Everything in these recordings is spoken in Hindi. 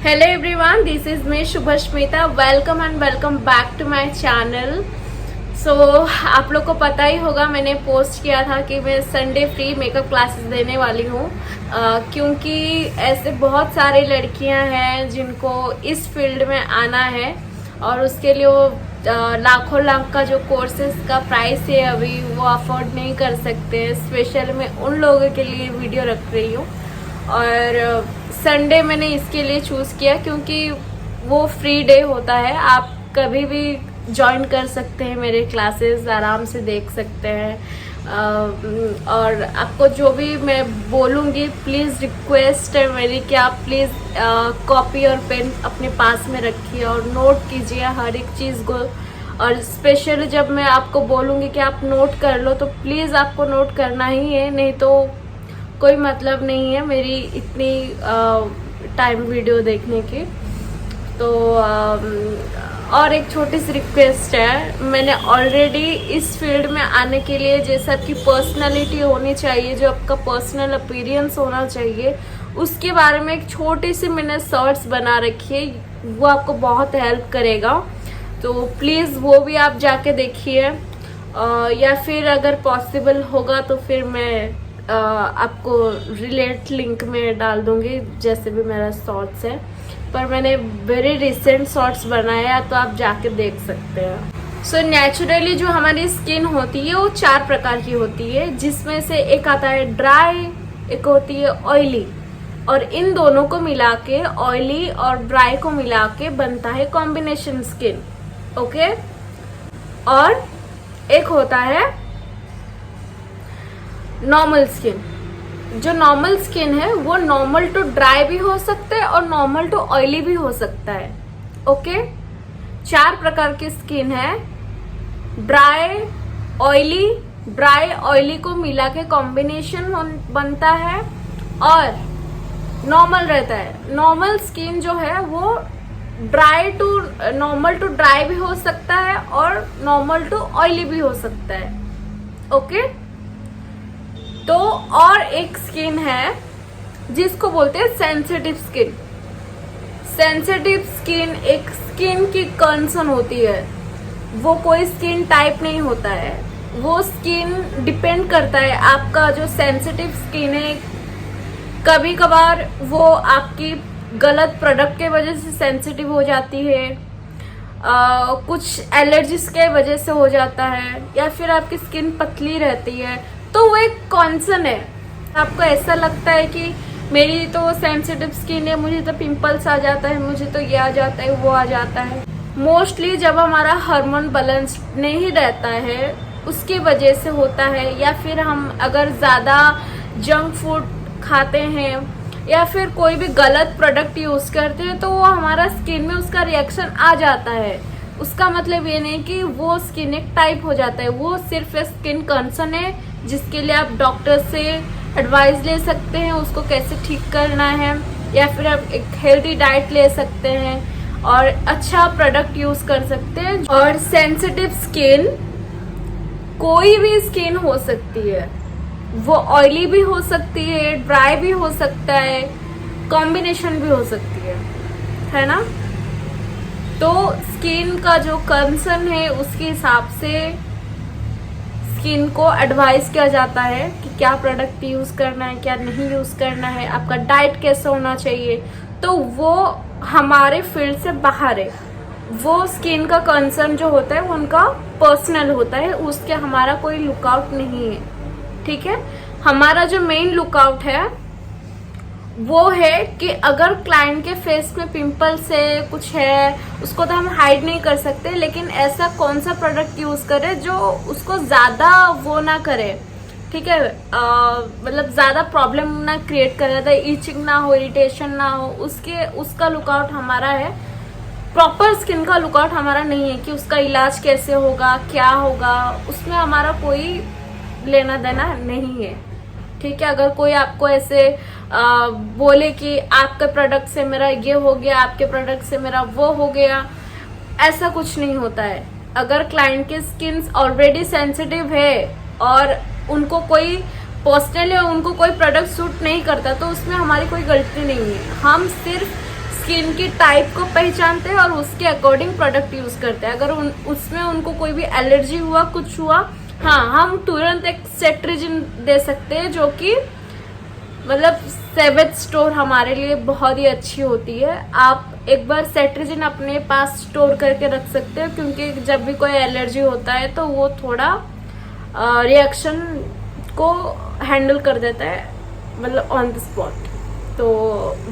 Hello everyone, this is me Shubhasmita. Welcome and welcome back to my channel. So आप लोग को पता ही होगा, मैंने पोस्ट किया था कि मैं संडे फ्री मेकअप क्लासेस देने वाली हूँ, क्योंकि ऐसे बहुत सारी लड़कियां हैं जिनको इस फील्ड में आना है और उसके लिए वो लाखों लाख का जो कोर्सेज का प्राइस है अभी वो अफोर्ड नहीं कर सकते। स्पेशल मैं उन लोगों के लिए वीडियो रख रही हूँ और संडे मैंने इसके लिए चूज़ किया क्योंकि वो फ्री डे होता है। आप कभी भी ज्वाइन कर सकते हैं, मेरे क्लासेस आराम से देख सकते हैं। और आपको जो भी मैं बोलूँगी, प्लीज़ रिक्वेस्ट है मेरी कि आप प्लीज़ कॉपी और पेन अपने पास में रखिए और नोट कीजिए हर एक चीज़ को। और स्पेशली जब मैं आपको बोलूँगी कि आप नोट कर लो तो प्लीज़ आपको नोट करना ही है, नहीं तो कोई मतलब नहीं है मेरी इतनी टाइम वीडियो देखने की। तो और एक छोटी सी रिक्वेस्ट है, मैंने ऑलरेडी इस फील्ड में आने के लिए जैसे आपकी पर्सनालिटी होनी चाहिए, जो आपका पर्सनल अपीयरेंस होना चाहिए, उसके बारे में एक छोटी सी मैंने शॉर्ट्स बना रखी है, वो आपको बहुत हेल्प करेगा। तो प्लीज़ वो भी आप जाके देखिए, या फिर अगर पॉसिबल होगा तो फिर मैं आपको रिलेट लिंक में डाल दूंगी, जैसे भी मेरा शॉर्ट्स है। पर मैंने वेरी रिसेंट शॉर्ट्स बनाया तो आप जाके देख सकते हैं। सो नेचुरली जो हमारी स्किन होती है वो 4 प्रकार की होती है, जिसमें से एक आता है ड्राई, एक होती है ऑयली, और इन दोनों को मिला के, ऑयली और ड्राई को मिला के बनता है कॉम्बिनेशन स्किन। ओके। और एक होता है नॉर्मल स्किन। जो नॉर्मल स्किन है वो नॉर्मल टू ड्राई भी हो सकता है और नॉर्मल टू ऑयली भी हो सकता है। ओके। 4 प्रकार की स्किन है, ड्राई ऑयली को मिला के कॉम्बिनेशन बनता है और नॉर्मल रहता है। नॉर्मल स्किन जो है वो नॉर्मल टू ड्राई भी हो सकता है और नॉर्मल टू ऑयली भी हो सकता है। ओके। तो और एक स्किन है जिसको बोलते हैं सेंसिटिव स्किन। सेंसिटिव स्किन एक स्किन की कंसर्न होती है, वो कोई स्किन टाइप नहीं होता है, वो स्किन डिपेंड करता है। आपका जो सेंसिटिव स्किन है, कभी कभार वो आपकी गलत प्रोडक्ट के वजह से सेंसिटिव हो जाती है, कुछ एलर्जीज के वजह से हो जाता है, या फिर आपकी स्किन पतली रहती है, तो वो एक कॉन्सर्न है। आपको ऐसा लगता है कि मेरी तो सेंसिटिव स्किन है, मुझे तो पिंपल्स आ जाता है, मुझे तो ये आ जाता है, वो आ जाता है। मोस्टली जब हमारा हार्मोन बैलेंस नहीं रहता है उसकी वजह से होता है, या फिर हम अगर ज़्यादा जंक फूड खाते हैं या फिर कोई भी गलत प्रोडक्ट यूज़ करते हैं तो वो हमारा स्किन में उसका रिएक्शन आ जाता है। उसका मतलब ये नहीं कि वो स्किन एक टाइप हो जाता है, वो सिर्फ स्किन कंसर्न है जिसके लिए आप डॉक्टर से एडवाइस ले सकते हैं उसको कैसे ठीक करना है, या फिर आप एक हेल्दी डाइट ले सकते हैं और अच्छा प्रोडक्ट यूज़ कर सकते हैं। और सेंसिटिव स्किन कोई भी स्किन हो सकती है, वो ऑयली भी हो सकती है, ड्राई भी हो सकता है, कॉम्बिनेशन भी हो सकती है ना। तो स्किन का जो कंसर्न है उसके हिसाब से स्किन को एडवाइस किया जाता है कि क्या प्रोडक्ट यूज़ करना है, क्या नहीं यूज़ करना है, आपका डाइट कैसा होना चाहिए। तो वो हमारे फील्ड से बाहर है। वो स्किन का कंसर्न जो होता है वो उनका पर्सनल होता है, उसके हमारा कोई लुकआउट नहीं है। ठीक है। हमारा जो मेन लुकआउट है वो है कि अगर क्लाइंट के फेस में पिंपल्स है, कुछ है, उसको तो हम हाइड नहीं कर सकते, लेकिन ऐसा कौन सा प्रोडक्ट यूज़ करें जो उसको ज़्यादा वो ना करे। ठीक है। मतलब ज़्यादा प्रॉब्लम ना क्रिएट करे, ज़्यादा ईचिंग ना हो, इरिटेशन ना हो, उसका लुकआउट हमारा है। प्रॉपर स्किन का लुकआउट हमारा नहीं है कि उसका इलाज कैसे होगा, क्या होगा, उसमें हमारा कोई लेना देना नहीं है। ठीक है। अगर कोई आपको ऐसे बोले कि आपके प्रोडक्ट से मेरा ये हो गया, आपके प्रोडक्ट से मेरा वो हो गया, ऐसा कुछ नहीं होता है। अगर क्लाइंट की स्किन ऑलरेडी सेंसिटिव है और उनको कोई पर्सनली उनको कोई प्रोडक्ट सूट नहीं करता तो उसमें हमारी कोई गलती नहीं है। हम सिर्फ स्किन की टाइप को पहचानते हैं और उसके अकॉर्डिंग प्रोडक्ट यूज करते हैं। अगर उसमें उनको कोई भी एलर्जी हुआ, कुछ हुआ, हाँ, हम तुरंत एक सेट्रिजिन दे सकते हैं, जो कि मतलब सेवेज स्टोर हमारे लिए बहुत ही अच्छी होती है। आप एक बार सेट्रिजिन अपने पास स्टोर करके रख सकते हो, क्योंकि जब भी कोई एलर्जी होता है तो वो थोड़ा रिएक्शन को हैंडल कर देता है, मतलब ऑन द स्पॉट। तो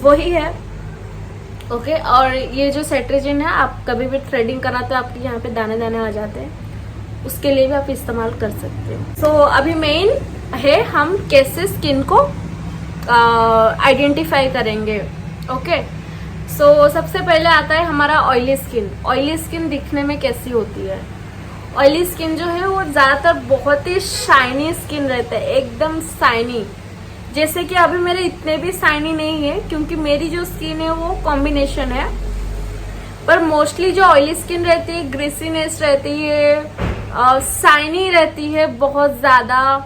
वही है। ओके, और ये जो सेट्रिजिन है, आप कभी भी थ्रेडिंग कराते हो आपके यहाँ पे दाने दाने आ जाते हैं, उसके लिए भी आप इस्तेमाल कर सकते हो। सो अभी मेन है हम कैसे स्किन को आइडेंटिफाई करेंगे। ओके, सो सबसे पहले आता है हमारा ऑयली स्किन। ऑयली स्किन दिखने में कैसी होती है? ऑयली स्किन जो है वो ज़्यादातर बहुत ही शाइनी स्किन रहता है, एकदम शाइनी। जैसे कि अभी मेरे इतने भी शाइनी नहीं है, क्योंकि मेरी जो स्किन है वो कॉम्बिनेशन है। पर मोस्टली जो ऑयली स्किन रहती है, ग्रीसीनेस रहती है, शाइनी रहती है बहुत ज़्यादा।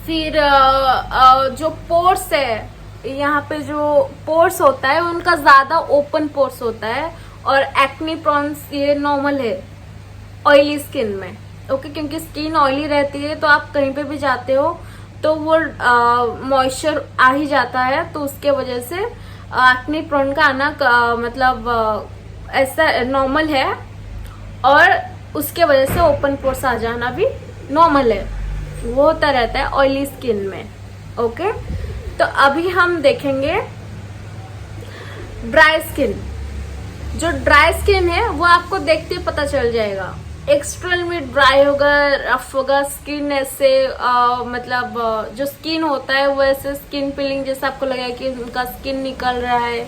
फिर जो पोर्स है, यहाँ पे जो पोर्स होता है उनका ज़्यादा ओपन पोर्स होता है, और एक्ने प्रॉन्स ये नॉर्मल है ऑयली स्किन में। ओके, क्योंकि स्किन ऑयली रहती है तो आप कहीं पे भी जाते हो तो वो मॉइस्चर आ ही जाता है, तो उसके वजह से एक्ने प्रोन का आना मतलब ऐसा नॉर्मल है, और उसके वजह से ओपन पोर्स आ जाना भी नॉर्मल है। वो होता रहता है ऑयली स्किन में। ओके, तो अभी हम देखेंगे ड्राई स्किन। जो ड्राई स्किन है वो आपको देखते ही पता चल जाएगा। एक्सटर्नल में ड्राई होगा, रफ होगा, स्किन ऐसे मतलब जो स्किन होता है वो ऐसे स्किन पीलिंग जैसा आपको लगेगा कि उनका स्किन निकल रहा है।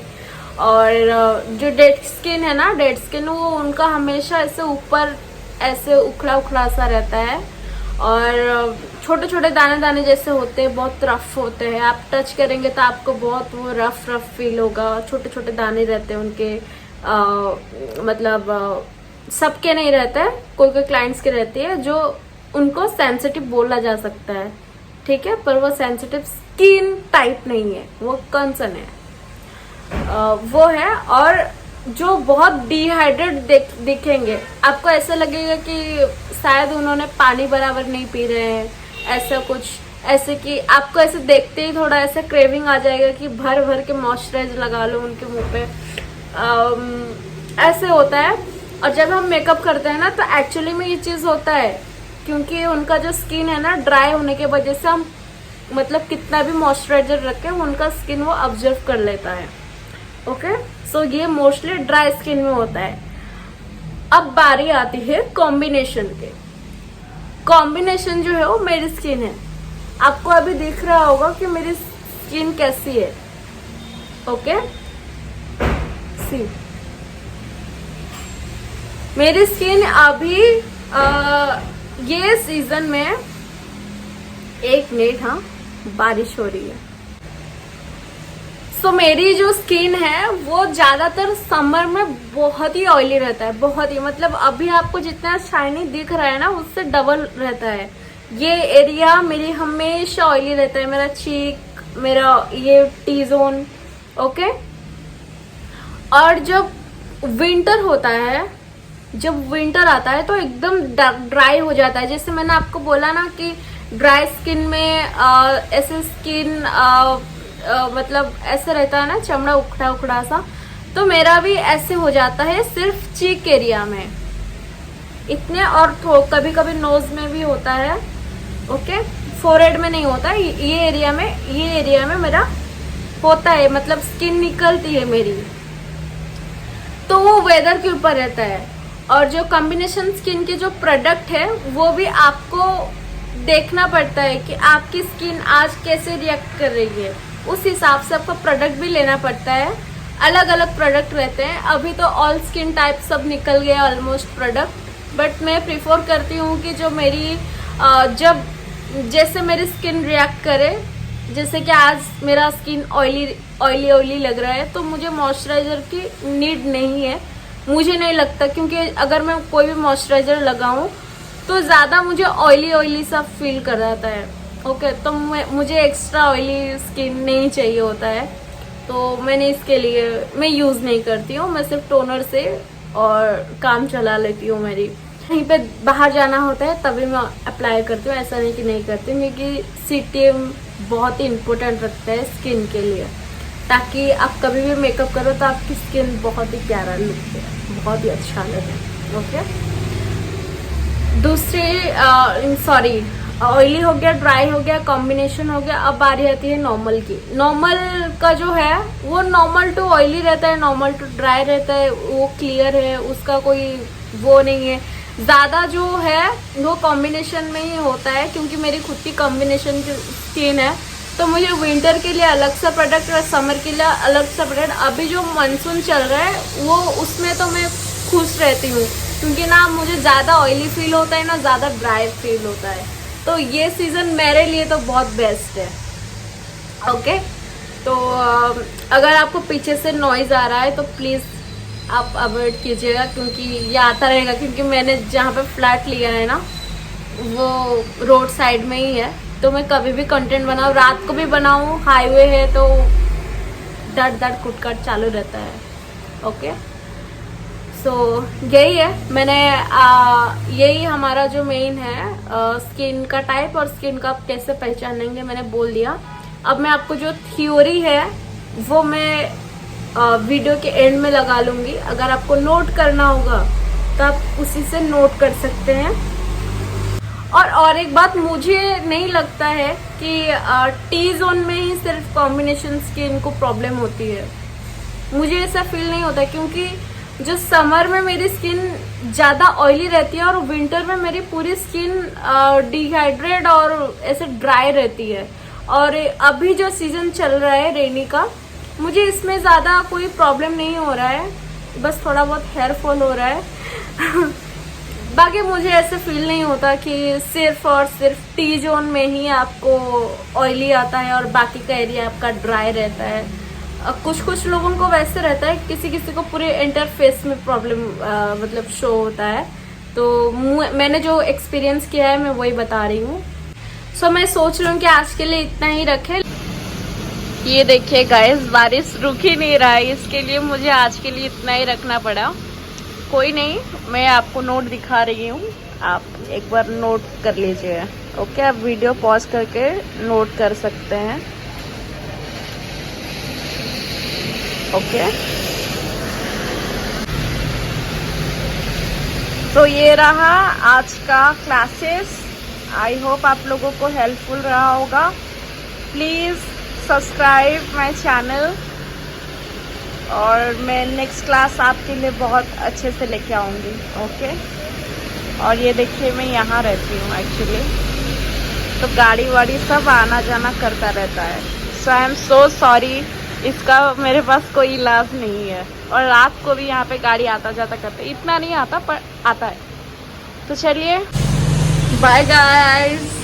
और जो डेड स्किन है ना, डेड स्किन, वो उनका हमेशा ऐसे ऊपर ऐसे उखड़ा उखड़ा सा रहता है, और छोटे छोटे दाने दाने जैसे होते हैं, बहुत रफ होते हैं। आप टच करेंगे तो आपको बहुत वो रफ रफ फील होगा। छोटे छोटे दाने रहते हैं उनके, मतलब सबके नहीं रहता है, कोई कोई क्लाइंट्स के रहती है जो उनको सेंसिटिव बोला जा सकता है, ठीक है, पर वो सेंसिटिव स्किन टाइप नहीं है, वो कंसर्न है, वो है। और जो बहुत डिहाइड्रेट दिखेंगे, आपको ऐसा लगेगा कि शायद उन्होंने पानी बराबर नहीं पी रहे हैं, ऐसा कुछ, ऐसे कि आपको ऐसे देखते ही थोड़ा ऐसा क्रेविंग आ जाएगा कि भर भर के मॉइस्चराइज लगा लो उनके मुंह पे, ऐसे होता है। और जब हम मेकअप करते हैं ना, तो एक्चुअली में ये चीज़ होता है, क्योंकि उनका जो स्किन है ना, ड्राई होने के वजह से हम मतलब कितना भी मॉइस्चराइजर रखें, उनका स्किन वो ऑब्जर्व कर लेता है। ओके, सो ये मोस्टली ड्राई स्किन में होता है। अब बारी आती है कॉम्बिनेशन के। कॉम्बिनेशन जो है वो मेरी स्किन है। आपको अभी दिख रहा होगा कि मेरी स्किन कैसी है। ओके, सी मेरी स्किन अभी ये सीजन में, एक मिनट, हाँ, बारिश हो रही है। सो मेरी जो स्किन है वो ज्यादातर समर में बहुत ही ऑयली रहता है, बहुत ही, मतलब अभी आपको जितना शाइनी दिख रहा है ना, उससे डबल रहता है। ये एरिया मेरी हमेशा ऑयली रहता है, मेरा चीक, मेरा ये टी जोन। ओके, और जब विंटर होता है, जब विंटर आता है तो एकदम ड्राई हो जाता है। जैसे मैंने आपको बोला ना कि ड्राई स्किन में ऐसे स्किन मतलब ऐसे रहता है ना, चमड़ा उखड़ा उखड़ा सा, तो मेरा भी ऐसे हो जाता है, सिर्फ चीक एरिया में इतने, और कभी कभी नोज में भी होता है। ओके, फोरहेड में नहीं होता, ये एरिया में मेरा होता है, मतलब स्किन निकलती है मेरी। तो वो वेदर के ऊपर रहता है। और जो कॉम्बिनेशन स्किन के जो प्रोडक्ट है वो भी आपको देखना पड़ता है कि आपकी स्किन आज कैसे रिएक्ट कर रही है, उस हिसाब से आपको प्रोडक्ट भी लेना पड़ता है। अलग अलग प्रोडक्ट रहते हैं। अभी तो ऑल स्किन टाइप सब निकल गए ऑलमोस्ट प्रोडक्ट, बट मैं प्रीफर करती हूँ कि जो मेरी जब जैसे मेरी स्किन रिएक्ट करे, जैसे कि आज मेरा स्किन ऑयली लग रहा है, तो मुझे मॉइस्चराइजर की नीड नहीं है, मुझे नहीं लगता, क्योंकि अगर मैं कोई भी मॉइस्चराइजर लगाऊं तो ज़्यादा मुझे ऑयली सा फील कर जाता है। ओके, तो मुझे एक्स्ट्रा ऑयली स्किन नहीं चाहिए होता है। तो मैंने इसके लिए मैं यूज़ नहीं करती हूँ। मैं सिर्फ टोनर से और काम चला लेती हूँ। मेरी कहीं पे बाहर जाना होता है तभी मैं अप्लाई करती हूँ, ऐसा नहीं कि नहीं करती हूँ, क्योंकि सीटीएम बहुत ही इम्पोर्टेंट रखता है स्किन के लिए, ताकि आप कभी भी मेकअप करो तो आपकी स्किन बहुत ही प्यारा लुक है, बहुत ही अच्छा लगे। ओके, दूसरी सॉरी, ऑयली हो गया, ड्राई हो गया, कॉम्बिनेशन हो गया। अब बारी आती है नॉर्मल की। नॉर्मल का जो है वो नॉर्मल टू ऑयली रहता है, नॉर्मल टू ड्राई रहता है, वो क्लियर है, उसका कोई वो नहीं है। ज़्यादा जो है वो कॉम्बिनेशन में ही होता है, क्योंकि मेरी खुद की कॉम्बिनेशन की स्किन है, तो मुझे विंटर के लिए अलग सा प्रोडक्ट और समर के लिए अलग सा प्रोडक्ट। अभी जो मानसून चल रहा है वो उसमें तो मैं खुश रहती हूँ, क्योंकि ना मुझे ज़्यादा ऑयली फील होता है ना ज़्यादा ड्राई फील होता है, तो ये सीज़न मेरे लिए तो बहुत बेस्ट है। ओके, तो अगर आपको पीछे से नॉइज़ आ रहा है तो प्लीज़ आप अवॉइड कीजिएगा, क्योंकि ये आता रहेगा, क्योंकि मैंने जहाँ पे फ्लैट लिया है ना वो रोड साइड में ही है, तो मैं कभी भी कंटेंट बनाऊँ, रात को भी बनाऊँ, हाईवे है तो डट डट कुटकट चालू रहता है। ओके, सो यही है, मैंने यही हमारा जो मेन है स्किन का टाइप और स्किन का आप कैसे पहचानेंगे मैंने बोल दिया। अब मैं आपको जो थ्योरी है वो मैं वीडियो के एंड में लगा लूँगी, अगर आपको नोट करना होगा तो आप उसी से नोट कर सकते हैं। और एक बात, मुझे नहीं लगता है कि टी जोन में ही सिर्फ कॉम्बिनेशन स्किन को प्रॉब्लम होती है, मुझे ऐसा फील नहीं होता, क्योंकि जो समर में मेरी स्किन ज़्यादा ऑयली रहती है और विंटर में मेरी पूरी स्किन डिहाइड्रेट और ऐसे ड्राई रहती है। और अभी जो सीज़न चल रहा है रेनी का, मुझे इसमें ज़्यादा कोई प्रॉब्लम नहीं हो रहा है, बस थोड़ा बहुत हेयर फॉल हो रहा है बाकी मुझे ऐसे फील नहीं होता कि सिर्फ और सिर्फ टी जोन में ही आपको ऑयली आता है और बाकी का एरिया आपका ड्राई रहता है। कुछ लोगों को वैसे रहता है, किसी किसी को पूरे इंटरफेस में प्रॉब्लम मतलब शो होता है, तो मैंने जो एक्सपीरियंस किया है मैं वही बता रही हूँ। सो मैं सोच रही हूँ कि आज के लिए इतना ही रखें। ये देखिए गाइस, बारिश रुक ही नहीं रहा है, इसके लिए मुझे आज के लिए इतना ही रखना पड़ा। कोई नहीं, मैं आपको नोट दिखा रही हूँ, आप एक बार नोट कर लीजिए। ओके, आप वीडियो पॉज करके नोट कर सकते हैं। ओके, तो ये रहा आज का क्लासेस। आई होप आप लोगों को हेल्पफुल रहा होगा। प्लीज़ सब्सक्राइब माय चैनल, और मैं नेक्स्ट क्लास आपके लिए बहुत अच्छे से लेके आऊँगी। ओके, और ये देखिए मैं यहाँ रहती हूँ एक्चुअली, तो गाड़ी वाड़ी सब आना जाना करता रहता है। सो आई एम सो सॉरी, इसका मेरे पास कोई इलाज नहीं है। और रात को भी यहाँ पे गाड़ी आता जाता करते, इतना नहीं आता पर आता है। तो चलिए, बाय गाइस।